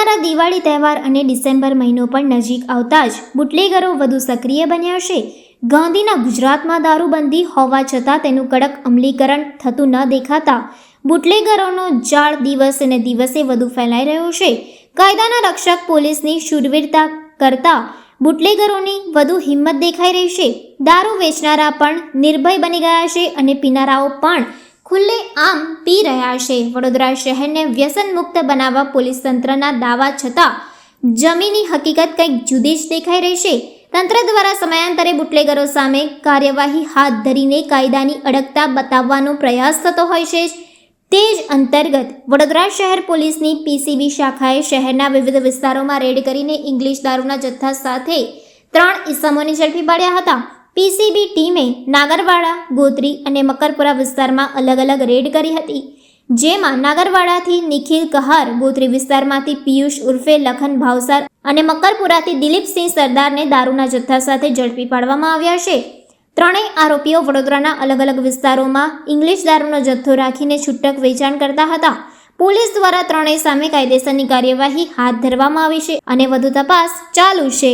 આવનારા દિવાળી તહેવાર અને ડિસેમ્બર મહિનો પણ નજીક આવતા જ બુટલેગરો વધુ સક્રિય બન્યા છે. ગાંધીના ગુજરાતમાં દારૂબંધી હોવા છતાં તેનું કડક અમલીકરણ થતું ન દેખાતા બુટલેગરોનો જાળ દિવસે ને દિવસે વધુ ફેલાઈ રહ્યો છે. કાયદાના રક્ષક પોલીસની શૂરવીરતા કરતા બુટલેગરોની વધુ હિંમત દેખાઈ રહી છે. દારૂ વેચનારા પણ નિર્ભય બની ગયા છે અને પીનારાઓ પણ ખુલ્લે આમ પી રહ્યા છે. વડોદરા શહેરને વ્યસન મુક્ત બનાવવા પોલીસ તંત્રના દાવા છતાં જમીની હકીકત કંઈક જુદી જ દેખાઈ રહી છે. તંત્ર દ્વારા સમયાંતરે બુટલેગરો સામે કાર્યવાહી હાથ ધરીને કાયદાની અડગતા બતાવવાનો પ્રયાસ થતો હોય છે. તે જ અંતર્ગત વડોદરા શહેર પોલીસની પીસીબી શાખાએ શહેરના વિવિધ વિસ્તારોમાં રેડ કરીને ઇંગ્લિશ દારૂના જથ્થા સાથે 3 ઇસમોને ઝડપી પાડ્યા હતા. પીસીબી ટીમે નાગરવાડા, ગોત્રી અને મકરપુરા વિસ્તારમાં અલગ અલગ રેડ કરી હતી, જેમાં નાગરવાડાથી નિખિલ કહાર, ગોત્રી વિસ્તારમાંથી પિયુષ ઉર્ફે લખન ભાવસાર અને મકરપુરાથી દિલીપસિંહ સરદારને દારૂના જથ્થા સાથે ઝડપી પાડવામાં આવ્યા છે. ત્રણેય આરોપીઓ વડોદરાના અલગ અલગ વિસ્તારોમાં ઇંગ્લિશ દારૂનો જથ્થો રાખીને છૂટક વેચાણ કરતા હતા. પોલીસ દ્વારા ત્રણેય સામે કાયદેસરની કાર્યવાહી હાથ ધરવામાં આવી છે અને વધુ તપાસ ચાલુ છે.